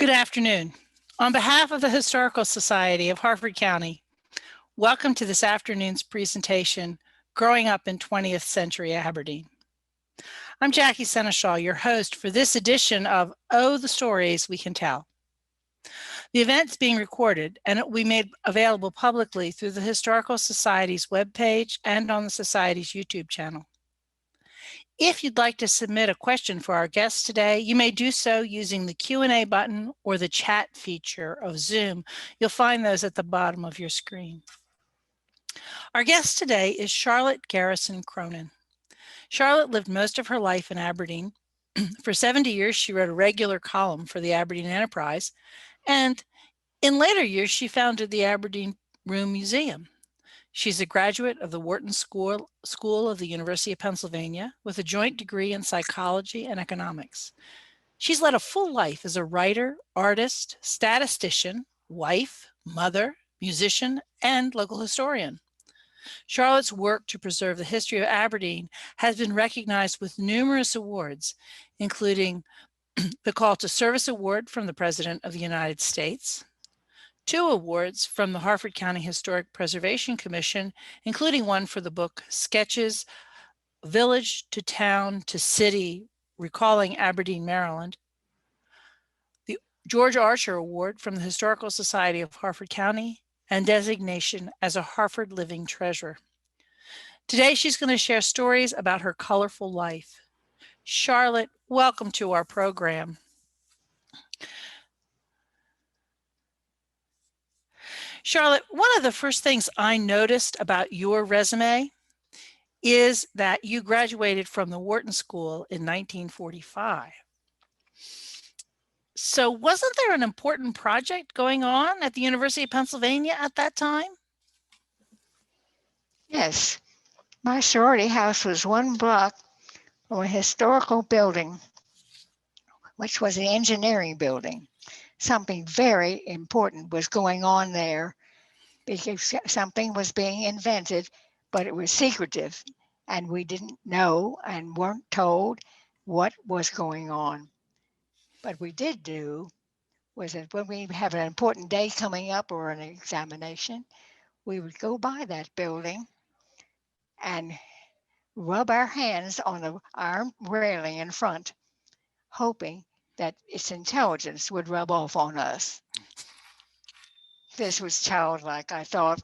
Good afternoon. On behalf of the Historical Society of Harford County, welcome to this afternoon's presentation, Growing Up in 20th Century Aberdeen. I'm Jacquelyn Seneschal, your host for this edition of Oh, the Stories We Can Tell. The event's being recorded and it will be made available publicly through the Historical Society's webpage and on the Society's YouTube channel. If you'd like to submit a question for our guests today, you may do so using the Q&A button or the chat feature of Zoom. You'll find those at the bottom of your screen. Our guest today is Charlotte Garrison Cronin. Charlotte lived most of her life in Aberdeen. For 70 years, she wrote a regular column for the Aberdeen Enterprise, and in later years, she founded the Aberdeen Room Museum. She's a graduate of the Wharton School of the University of Pennsylvania with a joint degree in psychology and economics. She's led a full life as a writer, artist, statistician, wife, mother, musician, and local historian. Charlotte's work to preserve the history of Aberdeen has been recognized with numerous awards, including the Call to Service Award from the President of the United States, 2 awards from the Harford County Historic Preservation Commission, including one for the book Sketches, Village to Town to City, Recalling Aberdeen, Maryland, the George Archer Award from the Historical Society of Harford County, and designation as a Harford Living Treasure. Today, she's going to share stories about her colorful life. Charlotte, welcome to our program. Charlotte, one of the first things I noticed about your resume is that you graduated from the Wharton School in 1945. So wasn't there an important project going on at the University of Pennsylvania at that time? Yes, my sorority house was 1 block from a historical building, which was the engineering building. Something very important was going on there because something was being invented, but it was secretive, and we didn't know and weren't told what was going on. But we did do was that when we have an important day coming up or an examination, we would go by that building and rub our hands on the iron railing in front, hoping that its intelligence would rub off on us. This was childlike, I thought,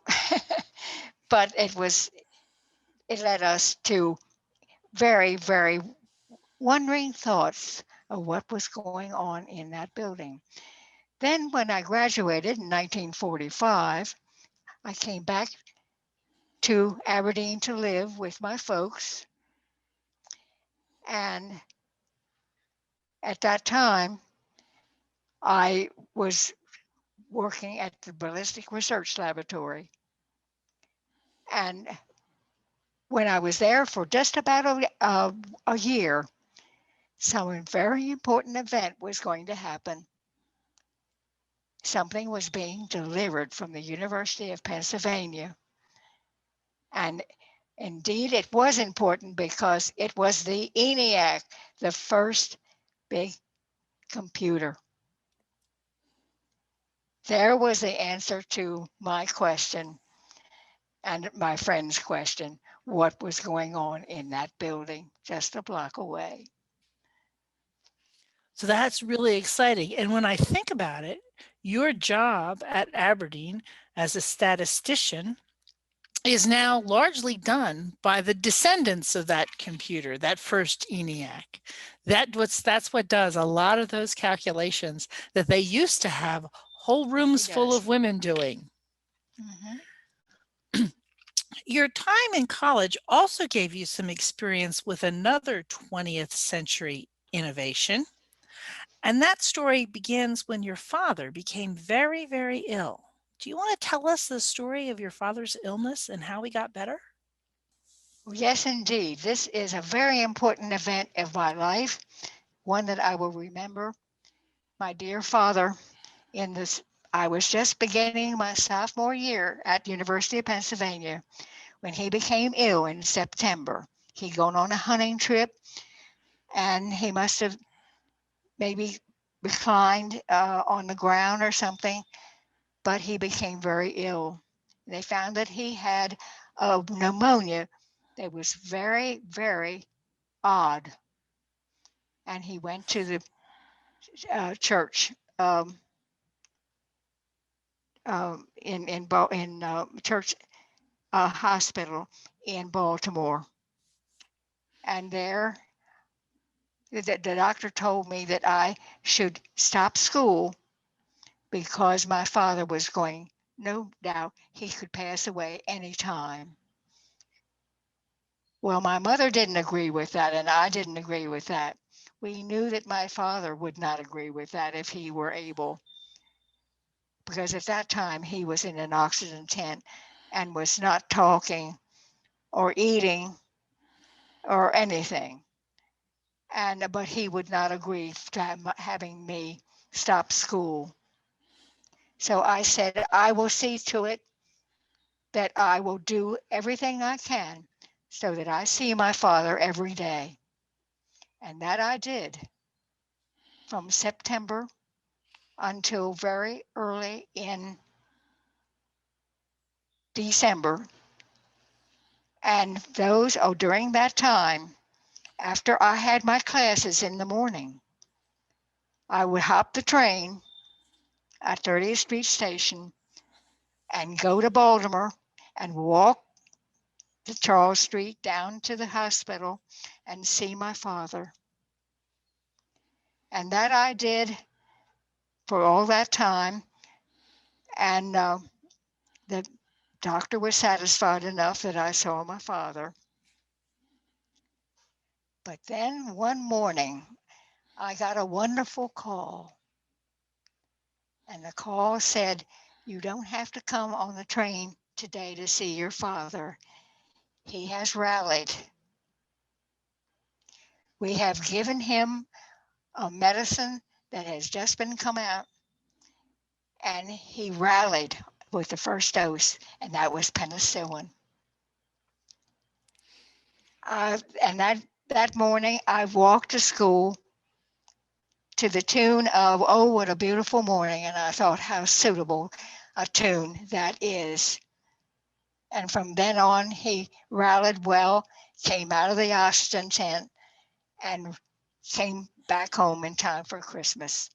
but it led us to very, very wondering thoughts of what was going on in that building. Then when I graduated in 1945, I came back to Aberdeen to live with my folks. And at that time, I was working at the Ballistic Research Laboratory. And when I was there for just about a year, some very important event was going to happen. Something was being delivered from the University of Pennsylvania. And indeed, it was important because it was the ENIAC, the first big computer. There was the answer to my question and my friend's question, what was going on in that building just a block away. So that's really exciting. And when I think about it, your job at Aberdeen as a statistician is now largely done by the descendants of that computer, that first ENIAC. That's what does a lot of those calculations that they used to have whole rooms full of women doing. Mm-hmm. Your time in college also gave you some experience with another 20th century innovation. And that story begins when your father became very, very ill. Do you want to tell us the story of your father's illness and how he got better? Yes, indeed. This is a very important event of my life, one that I will remember. My dear father, I was just beginning my sophomore year at the University of Pennsylvania when he became ill in September. He'd gone on a hunting trip, and he must have maybe reclined on the ground or something, but he became very ill. They found that he had pneumonia that was very, very odd. And he went to the church in church hospital in Baltimore. And there, the doctor told me that I should stop school because my father was going, no doubt he could pass away any time. Well, my mother didn't agree with that, and I didn't agree with that. We knew that my father would not agree with that if he were able, because at that time he was in an oxygen tent and was not talking or eating or anything. But he would not agree to having me stop school. So I said, I will see to it that I will do everything I can so that I see my father every day. And that I did from September until very early in December. And during that time, after I had my classes in the morning, I would hop the train at 30th Street Station and go to Baltimore and walk to Charles Street down to the hospital and see my father. And that I did for all that time. And the doctor was satisfied enough that I saw my father. But then one morning, I got a wonderful call. And the call said, you don't have to come on the train today to see your father. He has rallied. We have given him a medicine that has just been come out, and he rallied with the first dose, and that was penicillin. And that morning, I walked to school to the tune of "Oh, What a Beautiful Morning," and I thought how suitable a tune that is. And from then on, he rallied well, came out of the oxygen tent, and came back home in time for Christmas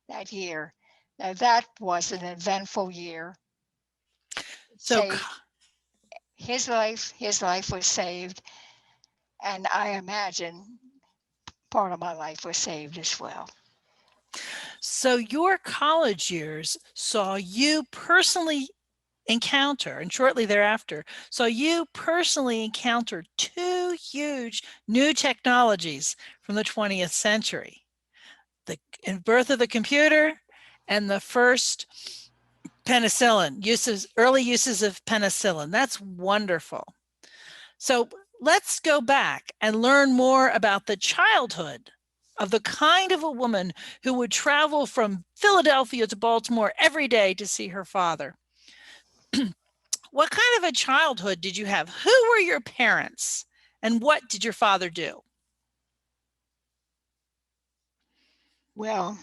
that year. Now, that was an eventful year. So, Saved his life was saved, and I imagine part of my life was saved as well. so your college years saw you personally encounter, and shortly thereafter, saw you personally encounter two huge new technologies from the 20th century. The birth of the computer and the first early uses of penicillin. That's wonderful. So let's go back and learn more about the childhood of the kind of a woman who would travel from Philadelphia to Baltimore every day to see her father. What kind of a childhood did you have? Who were your parents? And what did your father do? Well,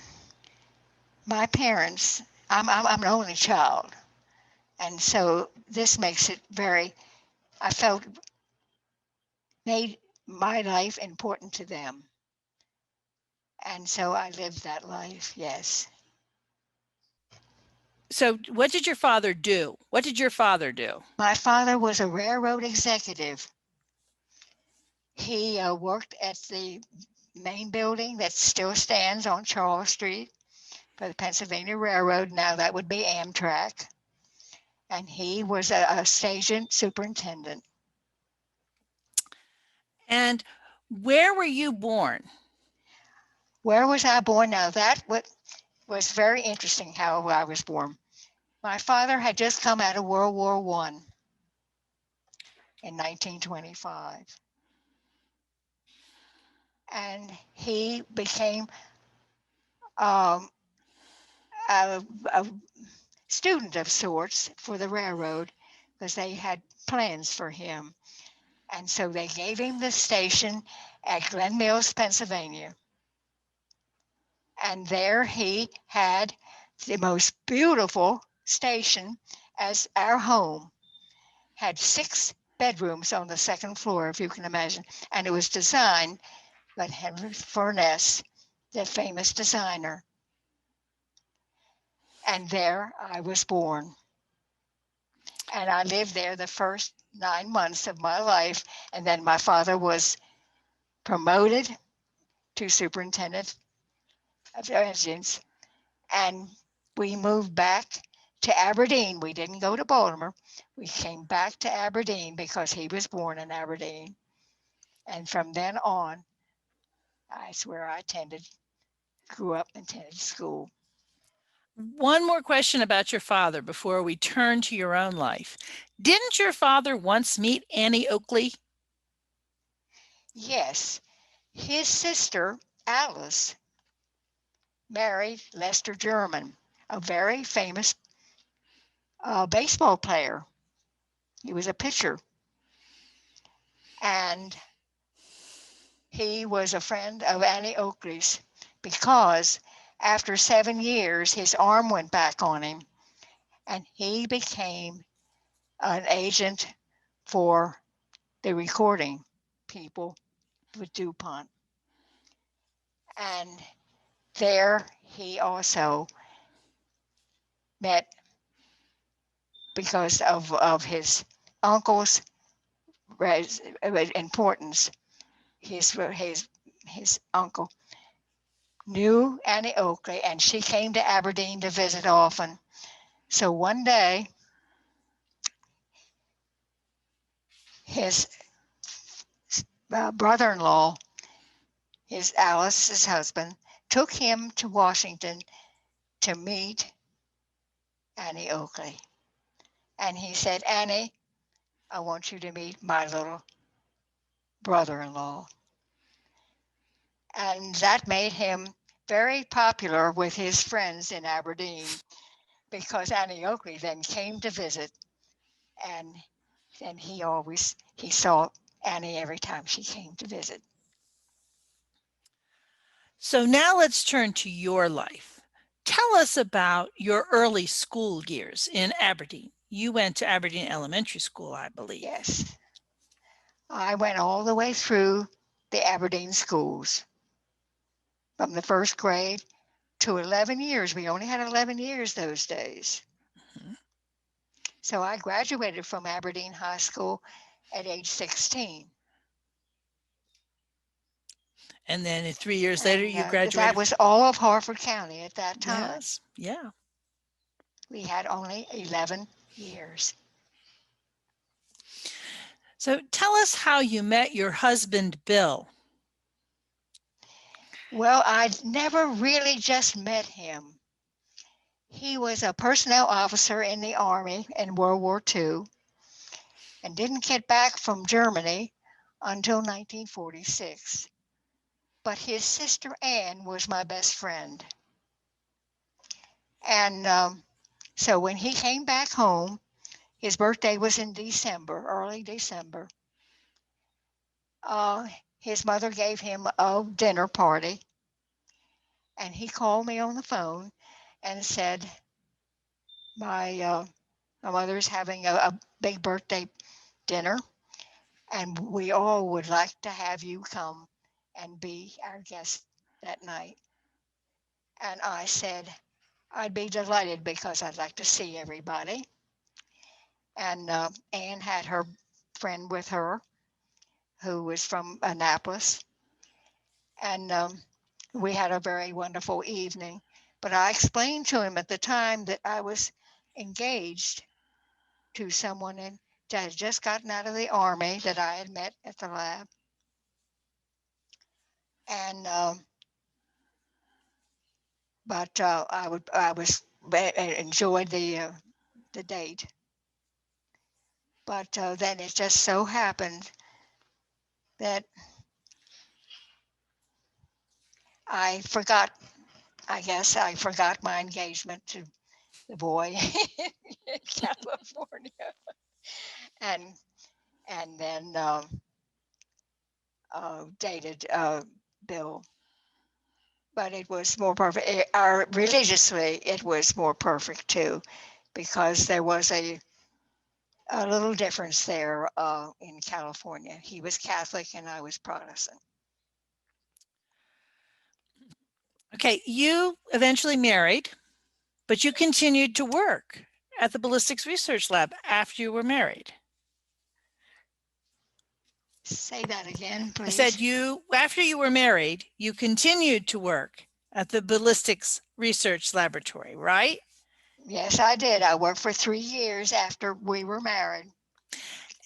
my parents, I'm an only child. And so this makes it I felt made my life important to them. And so I lived that life, yes. So what did your father do? What did your father do? My father was a railroad executive. He worked at the main building that still stands on Charles Street for the Pennsylvania Railroad. Now that would be Amtrak. And he was a station superintendent. And where were you born? Where was I born? Now that was very interesting how I was born. My father had just come out of World War I in 1925. And he became um, a student of sorts for the railroad because they had plans for him. And so they gave him the station at Glen Mills, Pennsylvania. And there he had the most beautiful station as our home. Had 6 bedrooms on the second floor, if you can imagine. And it was designed by Henry Furness, the famous designer. And there I was born. And I lived there the first 9 months of my life. And then my father was promoted to superintendent of residence. And we moved back to Aberdeen. We didn't go to Baltimore. We came back to Aberdeen because he was born in Aberdeen. And from then on, that's where I grew up and attended school. One more question about your father before we turn to your own life. Didn't your father once meet Annie Oakley? Yes, his sister, Alice, married Lester German, a very famous baseball player. He was a pitcher. And he was a friend of Annie Oakley's because after 7 years, his arm went back on him and he became an agent for the recording people with DuPont. And there he also met, because of his uncle's importance, his uncle knew Annie Oakley, and she came to Aberdeen to visit often. So one day, his brother-in-law, Alice's husband, took him to Washington to meet Annie Oakley. And he said, Annie, I want you to meet my little brother-in-law. And that made him very popular with his friends in Aberdeen because Annie Oakley then came to visit, and he saw Annie every time she came to visit. So now let's turn to your life. Tell us about your early school years in Aberdeen. You went to Aberdeen Elementary School, I believe. Yes. I went all the way through the Aberdeen schools from the first grade to 11 years. We only had 11 years those days. Mhm. So I graduated from Aberdeen High School at age 16. And then 3 years later, you That graduated. was all of Harford County at that time. Yes, yeah. We had only 11 years. So tell us how you met your husband, Bill. Well, I never really just met him. He was a personnel officer in the Army in World War II and didn't get back from Germany until 1946. But his sister Anne was my best friend. And so when he came back home, his birthday was in December, early December. His mother gave him a dinner party, and he called me on the phone and said, my mother's having a big birthday dinner, and we all would like to have you come and be our guest that night. And I said, I'd be delighted because I'd like to see everybody. And Anne had her friend with her who was from Annapolis. And we had a very wonderful evening. But I explained to him at the time that I was engaged to someone that had just gotten out of the Army that I had met at the lab. And but I enjoyed the date. But then it just so happened that I guess I forgot my engagement to the boy in California, and then dated Bill. but it was more perfect. Religiously, it was more perfect too, because there was a little difference there in California. He was Catholic and I was Protestant. Okay, you eventually married, but you continued to work at the ballistics research lab after you were married. Say that again, please. I said after you were married, you continued to work at the ballistics research laboratory, right? Yes, I did. I worked for 3 years after we were married.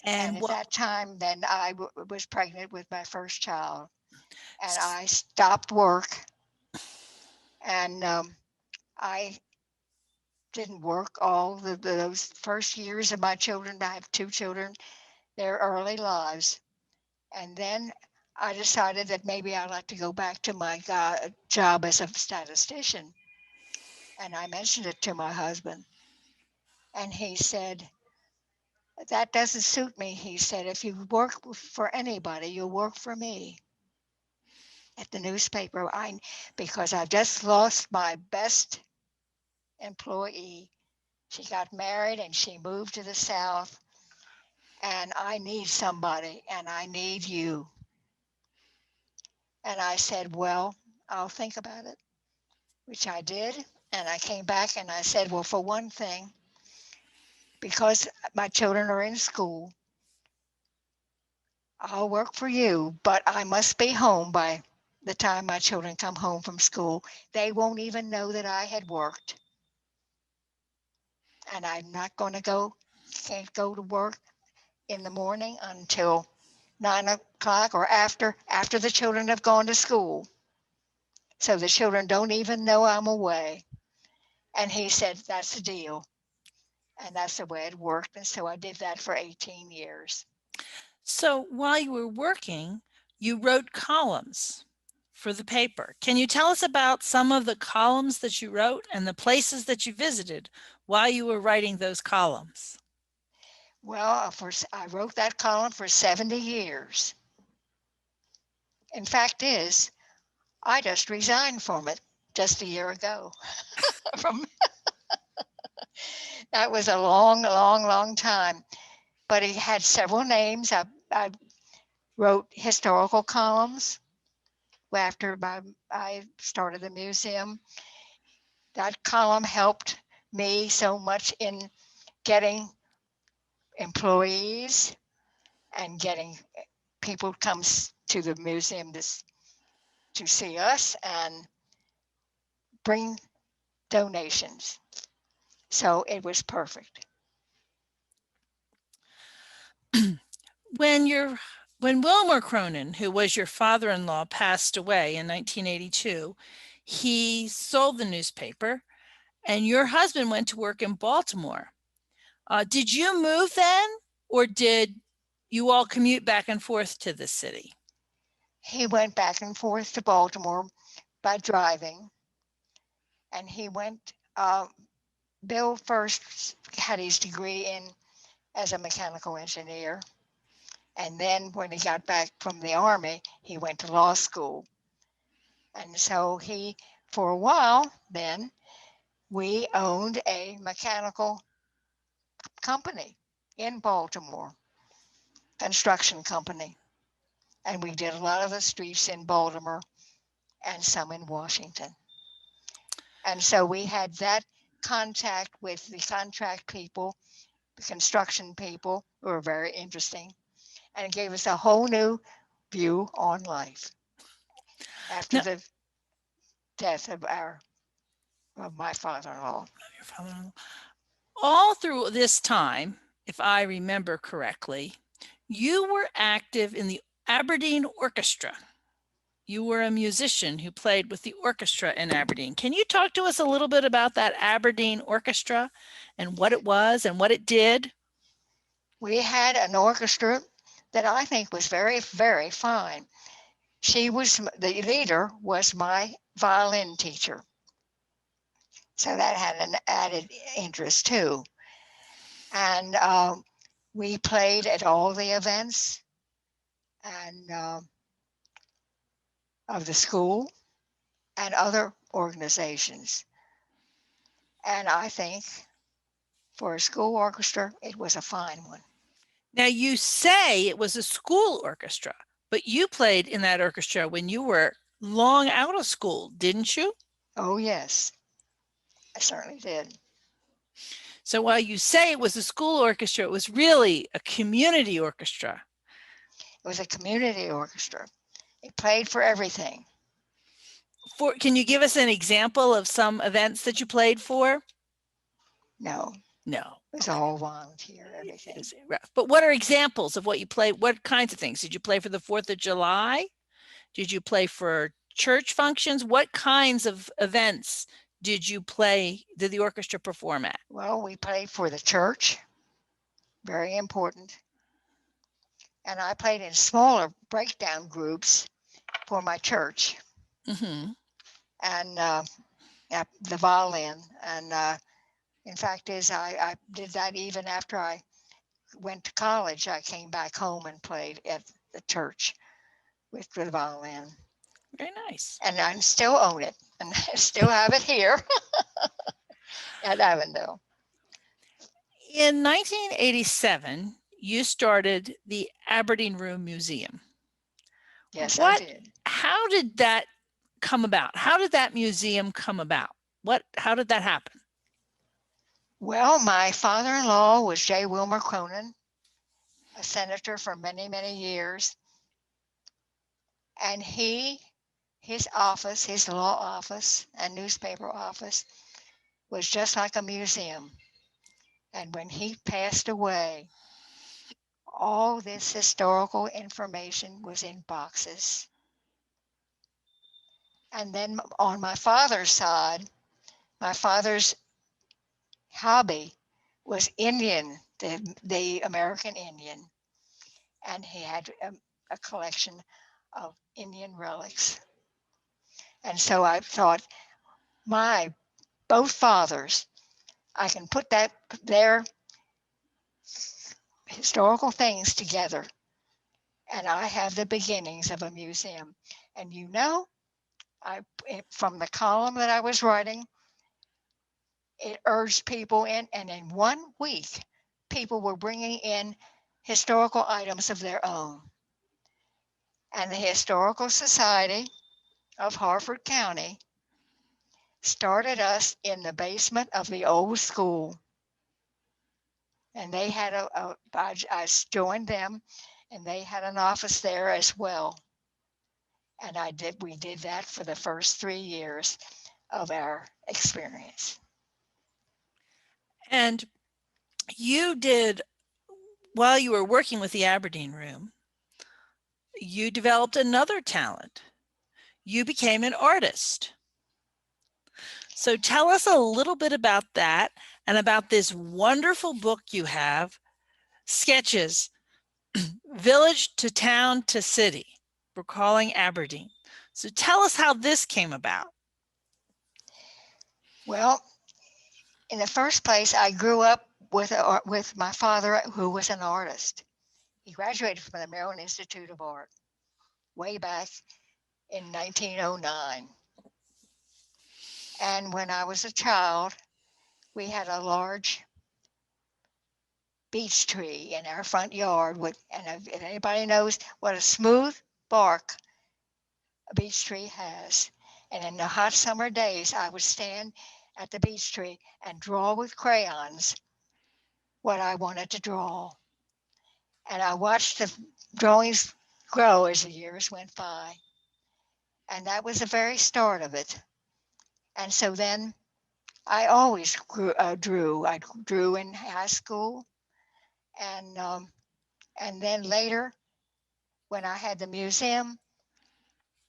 And And at what, that time, then I was pregnant with my first child. And I stopped work. And I didn't work all those first years of my children. I have 2 children, their early lives. And then I decided that maybe I'd like to go back to my job as a statistician. And I mentioned it to my husband. And he said, that doesn't suit me. He said, if you work for anybody, you'll work for me at the newspaper. Because I just lost my best employee. She got married and she moved to the South. And I need somebody and I need you. And I said, well, I'll think about it, which I did. And I came back and I said, well, for one thing, because my children are in school, I'll work for you, but I must be home by the time my children come home from school. They won't even know that I had worked. And I'm not going to can't go to work in the morning until 9 o'clock or after the children have gone to school. So the children don't even know I'm away. And he said, that's the deal. And that's the way it worked. And so I did that for 18 years. so while you were working, you wrote columns for the paper. Can you tell us about some of the columns that you wrote and the places that you visited while you were writing those columns? Well, I wrote that column for 70 years. In fact is, I just resigned from it just a year ago. From That was a long, long, long time. But it had several names. I wrote historical columns after I started the museum. That column helped me so much in getting employees and getting people come to the museum to see us and bring donations. So it was perfect. When Wilmer Cronin, who was your father-in-law, passed away in 1982, he sold the newspaper and your husband went to work in Baltimore. Did you move then, or did you all commute back and forth to the city? He went back and forth to Baltimore by driving, and he went. Bill first had his degree as a mechanical engineer, and then when he got back from the Army, he went to law school. And so for a while, then we owned a mechanical company in Baltimore, construction company, and we did a lot of the streets in Baltimore and some in Washington. And so we had that contact with the contract people, the construction people, who were very interesting, and it gave us a whole new view on life after No, the death of my father-in-law. your father-in-law. All through this time, if I remember correctly, you were active in the Aberdeen Orchestra. You were a musician who played with the orchestra in Aberdeen. Can you talk to us a little bit about that Aberdeen Orchestra and what it was and what it did? We had an orchestra that I think was very, very fine. The leader was my violin teacher. So that had an added interest too. And we played at all the events and of the school. and other organizations. And I think for a school orchestra, it was a fine one. Now, you say it was a school orchestra, but you played in that orchestra when you were long out of school, didn't you? Oh, yes, I certainly did. So while you say it was a school orchestra, it was really a community orchestra. It was a community orchestra. It played for everything. Can you give us an example of some events that you played for? No, No. it was all volunteer, everything. But what are examples of what you played? What kinds of things? Did you play for the 4th of July? Did you play for church functions? What kinds of events did the orchestra perform at? Well, we played for the church, very important. And I played in smaller breakdown groups for my church. Mm-hmm. And the violin. And in fact is I did that even after I went to college. I came back home and played at the church with the violin. Very nice. And I still own it, and I still have it here at Avondale. In 1987, you started the Aberdeen Room Museum. Yes, I did. How did that come about? How did that museum come about? How did that happen? Well, my father-in-law was J. Wilmer Cronin, a senator for many, many years. And his office, his law office and newspaper office was just like a museum. And when he passed away, all this historical information was in boxes. And then on my father's side, my father's hobby was Indian, the American Indian. And he had a collection of Indian relics. And so I thought, both fathers, I can put their historical things together, and I have the beginnings of a museum. And from the column that I was writing, it urged people in, and in 1 week, people were bringing in historical items of their own. And the Historical Society of Harford County started us in the basement of the old school. And they had I joined them, and they had an office there as well. And we did that for the first 3 years of our experience. And while you were working with the Aberdeen Room, you developed another talent. You became an artist. So tell us a little bit about that and about this wonderful book you have, Sketches, Village to Town to City, Recalling Aberdeen. So tell us how this came about. Well, in the first place, I grew up with my father, who was an artist. He graduated from the Maryland Institute of Art way back in 1909. And when I was a child, we had a large beech tree in our front yard. And if anybody knows what a smooth bark a beech tree has, and in the hot summer days, I would stand at the beech tree and draw with crayons what I wanted to draw. And I watched the drawings grow as the years went by. And that was the very start of it. And so then I always drew. I drew in high school. And then later, when I had the museum,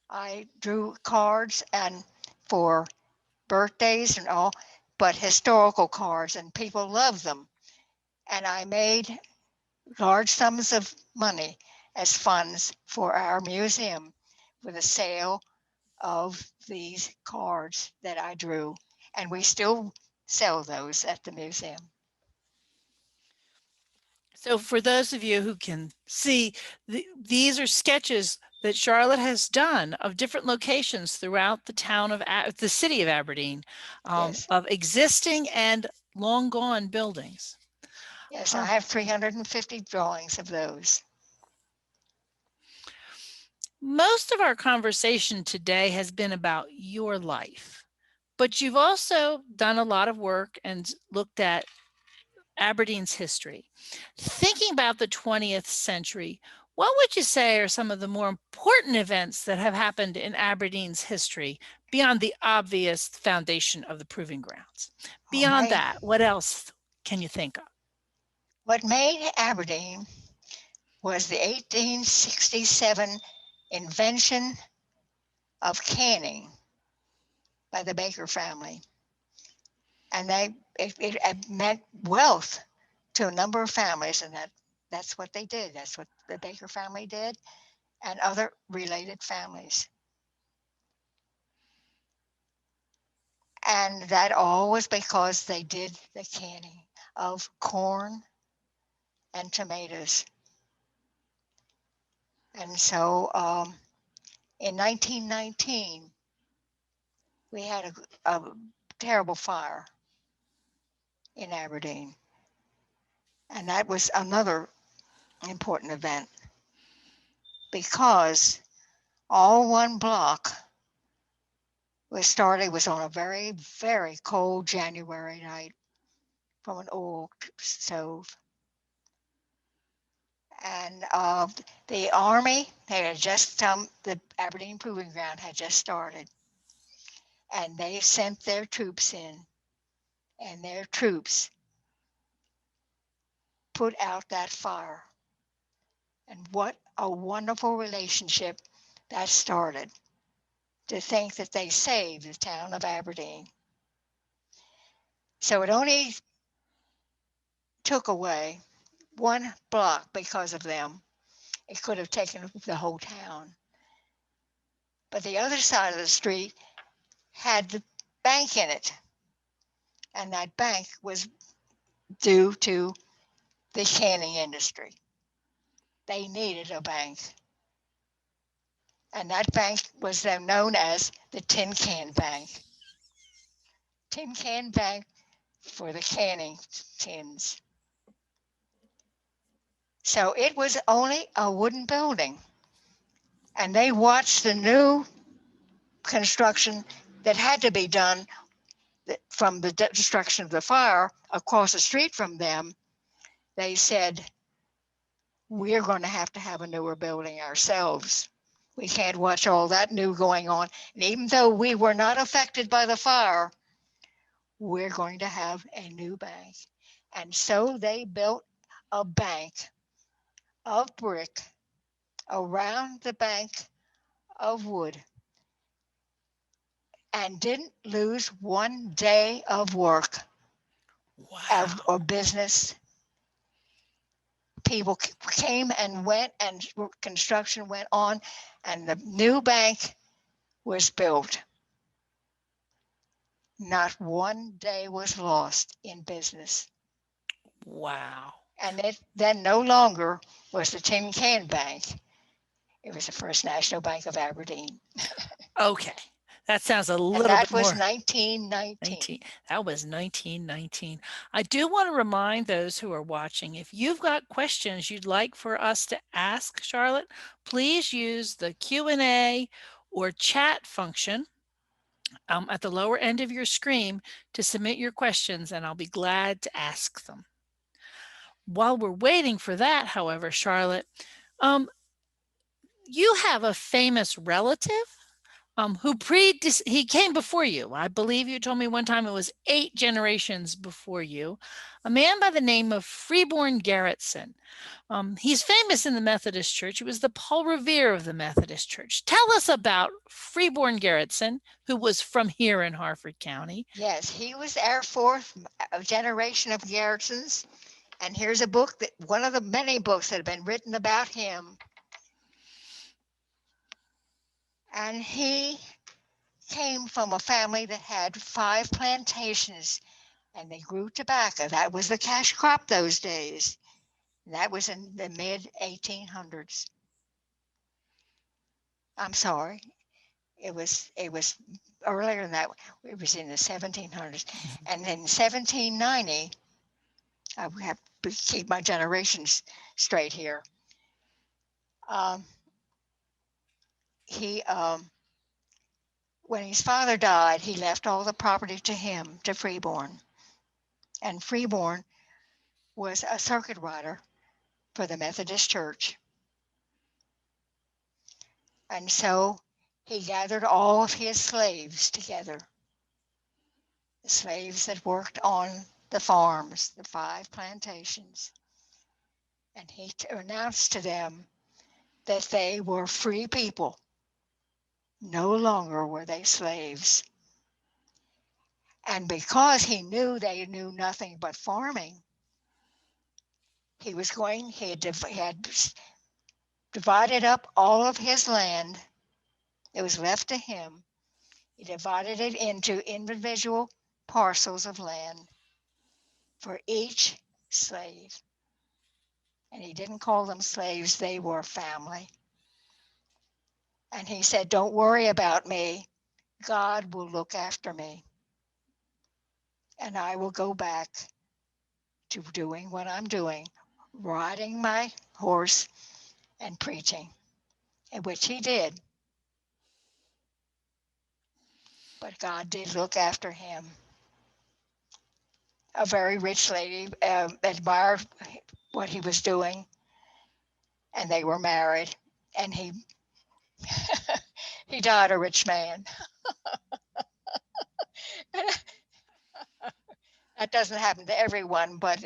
I drew cards and for birthdays and all, but historical cards, and people loved them. And I made large sums of money as funds for our museum for the sale of these cards that I drew. And we still sell those at the museum. So for those of you who can see, these are sketches that Charlotte has done of different locations throughout the town of the city of Aberdeen, Yes. of existing and long gone buildings. Yes, I have 350 drawings of those. Most of our conversation today has been about your life, but you've also done a lot of work and looked at Aberdeen's history. Thinking about the 20th century, what would you say are some of the more important events that have happened in Aberdeen's history beyond the obvious foundation of the proving grounds? All Beyond right. that, what else can you think of? What made Aberdeen was the 1867 invention of canning by the Baker family. And it meant wealth to a number of families, and that's what they did. That's what the Baker family did, and other related families. And that all was because they did the canning of corn and tomatoes. And so in 1919, we had a terrible fire in Aberdeen. And that was another important event because all one block was on a very, very cold January night from an oil stove. And the army, they had just the Aberdeen Proving Ground had just started. And they sent their troops in, and their troops put out that fire. And what a wonderful relationship that started, to think that they saved the town of Aberdeen. So it only took away one block because of them. It could have taken the whole town. But the other side of the street had the bank in it. And that bank was due to the canning industry. They needed a bank. And that bank was then known as the Tin Can Bank. Tin Can Bank for the canning tins. So it was only a wooden building. And they watched the new construction that had to be done from the destruction of the fire across the street from them. They said, we're going to have a newer building ourselves. We can't watch all that new going on. And even though we were not affected by the fire, we're going to have a new bank. And so they built a bank of brick around the bank of wood and didn't lose one day of work. Wow. Or business. People came and went, and construction went on, and the new bank was built. Not one day was lost in business. Wow. And it then no longer was the Tin Can Bank. It was the First National Bank of Aberdeen. Okay. That sounds a And little that bit was more. 1919. That was 1919. I do want to remind those who are watching, if you've got questions you'd like for us to ask Charlotte, please use the Q&A or chat function at the lower end of your screen to submit your questions, and I'll be glad to ask them. While we're waiting for that, however, Charlotte, you have a famous relative he came before you. I believe you told me one time it was 8 generations before you, a man by the name of Freeborn Garrettson. He's famous in the Methodist Church. He was the Paul Revere of the Methodist Church. Tell us about Freeborn Garrettson, who was from here in Harford County. Yes, he was our fourth generation of Garrisons. And here's a book, one of the many books that have been written about him. And he came from a family that had 5 plantations, and they grew tobacco. That was the cash crop those days. That was in the mid 1800s. I'm sorry. It was earlier than that. It was in the 1700s. And in 1790, I have to keep my generations straight here. Um, he When his father died, he left all the property to him, to Freeborn. And Freeborn was a circuit rider for the Methodist Church. And so he gathered all of his slaves together, the slaves that worked on the farms, the 5 plantations. And he announced to them that they were free people. No longer were they slaves. And because he knew they knew nothing but farming, he had divided up all of his land that was left to him. He divided it into individual parcels of land for each slave. And he didn't call them slaves, they were family. And he said, "Don't worry about me. God will look after me. And I will go back to doing what I'm doing, riding my horse and preaching," and which he did. But God did look after him. A very rich lady admired what he was doing, and they were married, and he he died a rich man. That doesn't happen to everyone, but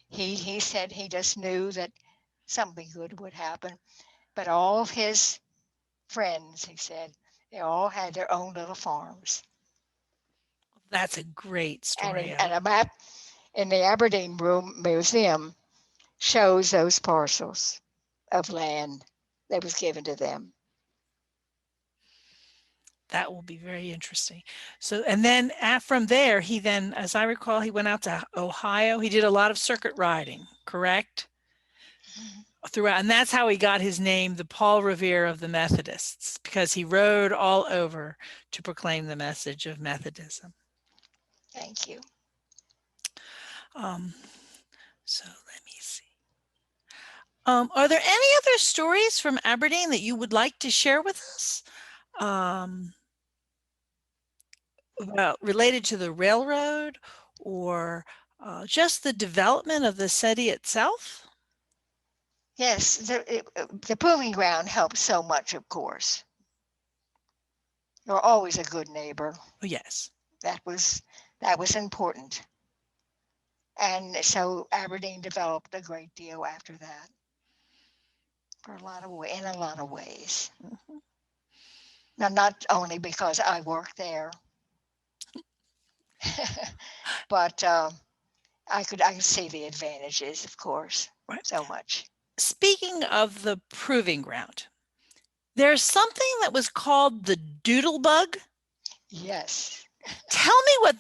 he said he just knew that something good would happen. But all of his friends, he said, they all had their own little farms. That's a great story. And a map in the Aberdeen Museum shows those parcels of land that was given to them. That will be very interesting. So, and then from there, he then, as I recall, he went out to Ohio. He did a lot of circuit riding, correct? Throughout, and that's how he got his name, the Paul Revere of the Methodists, because he rode all over to proclaim the message of Methodism. Thank you. So let me see. Are there any other stories from Aberdeen that you would like to share with us? Related to the railroad or just the development of the city itself? Yes, the proving ground helped so much, of course. You're always a good neighbor. Oh, yes. That was important. And so Aberdeen developed a great deal after that, in a lot of ways. Mm-hmm. Now, not only because I worked there, but I could see the advantages, of course, Right. so much. Speaking of the proving ground, there's something that was called the Doodlebug. Yes. Tell me what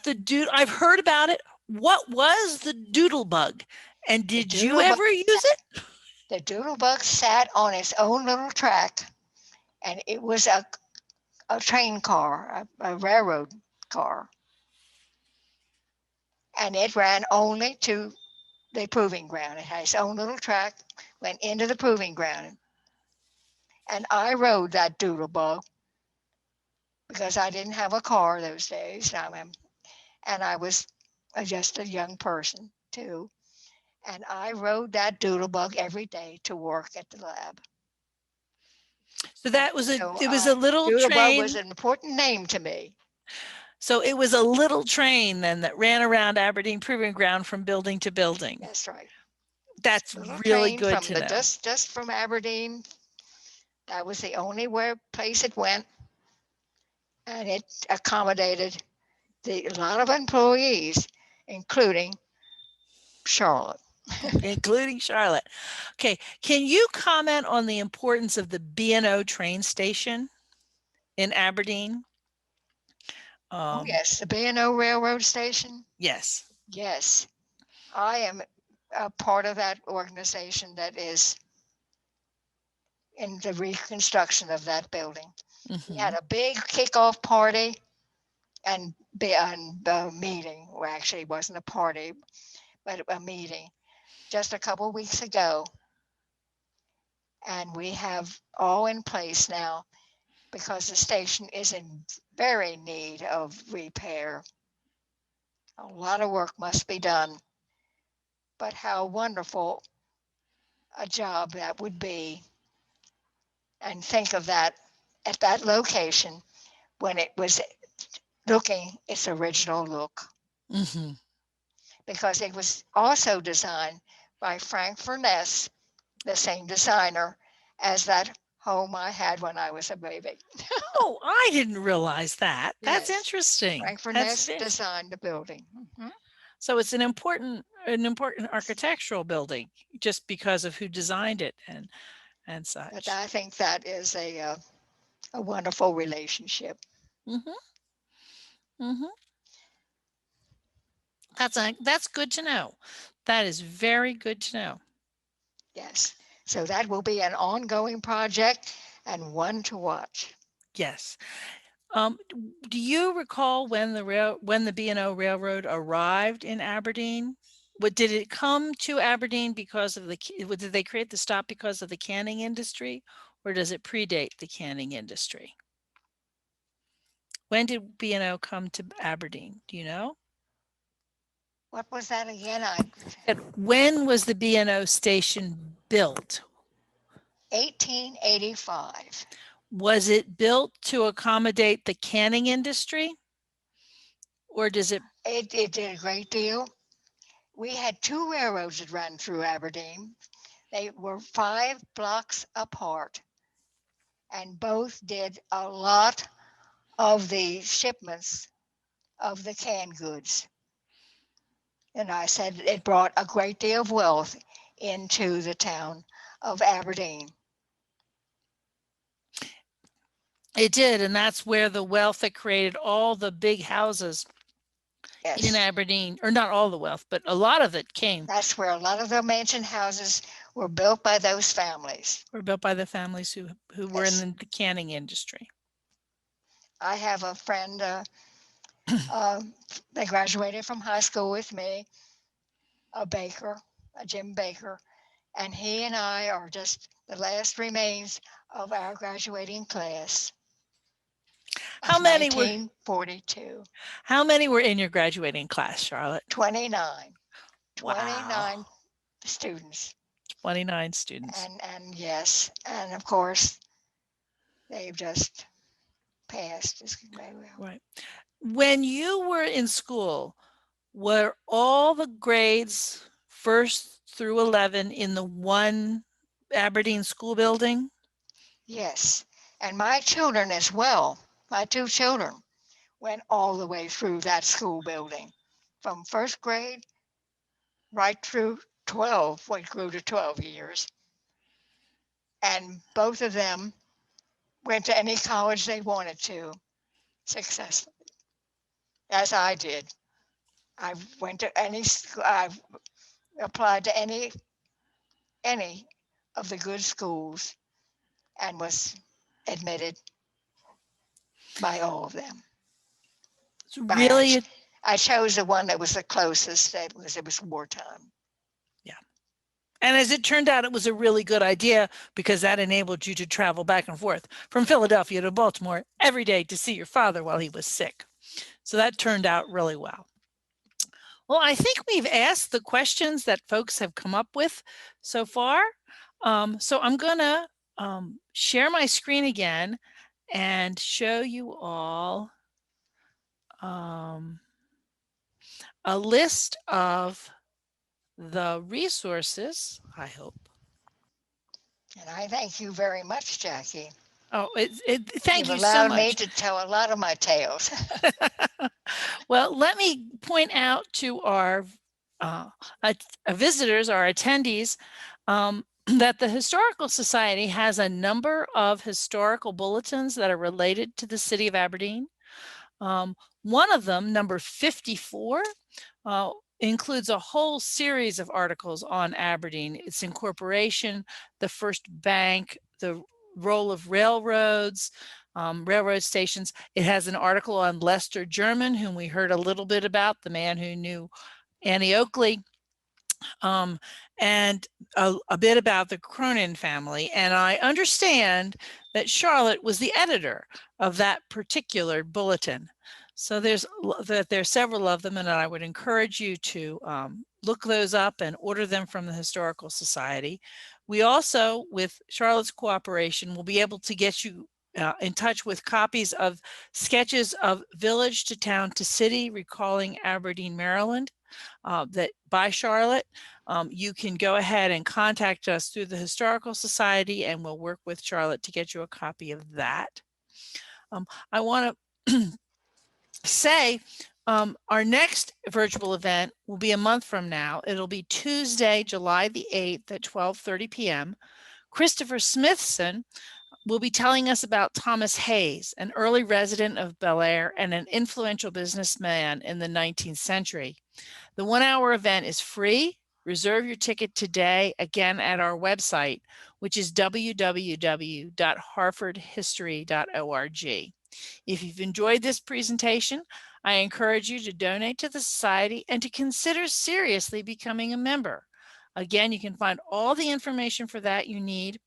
I've heard about it. What was the Doodlebug? And did you ever use it? The Doodlebug sat on its own little track, and it was a train car, a railroad car. And it ran only to the proving ground. It had its own little track, went into the proving ground. And I rode that Doodlebug because I didn't have a car those days. And I was just a young person too. And I rode that Doodlebug every day to work at the lab. So it was a little Doodlebug train. was an important name to me. So it was a little train then that ran around Aberdeen Proving Ground from building to building. That's right. That's really good to know. Just from Aberdeen. That was the only place it went. And it accommodated a lot of employees, including Charlotte. Including Charlotte. Okay, can you comment on the importance of the B&O train station in Aberdeen? Yes, the B&O Railroad Station. Yes. Yes, I am a part of that organization that is in the reconstruction of that building. We had a big kickoff party and meeting. Well, actually, it wasn't a party, but a meeting just a couple of weeks ago. And we have all in place now because the station is in very need of repair. A lot of work must be done, but how wonderful a job that would be. And think of that at that location when it was looking its original look. Because it was also designed by Frank Furness, the same designer as that home I had when I was a baby. Oh, I didn't realize that. That's Yes. interesting. Frank That's Furness designed the building. so it's an important architectural building just because of who designed it and such. But I think that is a wonderful relationship. That's good to know. That is very good to know. Yes. So that will be an ongoing project and one to watch. Yes. Do you recall when the B&O Railroad arrived in Aberdeen? Did it come to Aberdeen because of did they create the stop because of the canning industry, or does it predate the canning industry? When did B&O come to Aberdeen? Do you know? What was that again? When was the B&O station built? 1885. Was it built to accommodate the canning industry? Or does it? It did a great deal. We had two railroads that ran through Aberdeen. They were 5 blocks apart, and both did a lot of the shipments of the canned goods. And I said it brought a great deal of wealth into the town of Aberdeen. It did, and that's where the wealth that created all the big houses in Aberdeen, or not all the wealth, but a lot of it came. That's where a lot of the mansion houses were built by those families. Were built by the families who were in the canning industry. I have a friend, they graduated from high school with me, a Jim Baker, and he and I are just the last remains of our graduating class. How many 1942. How many were in your graduating class, Charlotte? 29. Wow. 29 students. 29 students. And yes, and of course, they've just passed. Right. When you were in school, were all the grades 1st through 11 in the one Aberdeen school building? Yes, and my children as well, my 2 children went all the way through that school building from 1st grade right through 12, what grew to 12 years. And both of them went to any college they wanted to successfully, as I did. I went to any school, I applied to any of the good schools and was admitted by all of them. Really? I chose the one that was the closest. It was wartime. Yeah. And as it turned out, it was a really good idea because that enabled you to travel back and forth from Philadelphia to Baltimore every day to see your father while he was sick. So that turned out really well. Well, I think we've asked the questions that folks have come up with so far. So I'm going to share my screen again and show you all a list of the resources, I hope. And I thank you very much, Jackie. Oh, thank you so much. You've allowed me to tell a lot of my tales. Well, let me point out to our visitors, our attendees, that the Historical Society has a number of historical bulletins that are related to the city of Aberdeen. One of them, number 54, includes a whole series of articles on Aberdeen, its incorporation, the first bank, the role of railroads, railroad stations. It has an article on Lester German, whom we heard a little bit about, the man who knew Annie Oakley, and a bit about the Cronin family. And I understand that Charlotte was the editor of that particular bulletin. So there's several of them, and I would encourage you to look those up and order them from the Historical Society. We also, with Charlotte's cooperation, will be able to get you in touch with copies of sketches of Village to Town to City, recalling Aberdeen, Maryland, that by Charlotte. You can go ahead and contact us through the Historical Society, and we'll work with Charlotte to get you a copy of that. I want to say our next virtual event will be a month from now. It'll be Tuesday, July the 8th at 12:30 p.m. Christopher Smithson will be telling us about Thomas Hayes, an early resident of Bel Air and an influential businessman in the 19th century. The 1-hour event is free. Reserve your ticket today, again at our website, which is www.harfordhistory.org. If you've enjoyed this presentation, I encourage you to donate to the Society and to consider seriously becoming a member. Again, you can find all the information for that you need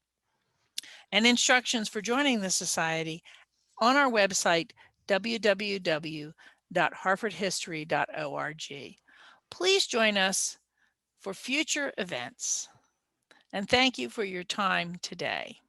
and instructions for joining the Society on our website, www.harfordhistory.org. Please join us for future events. And thank you for your time today.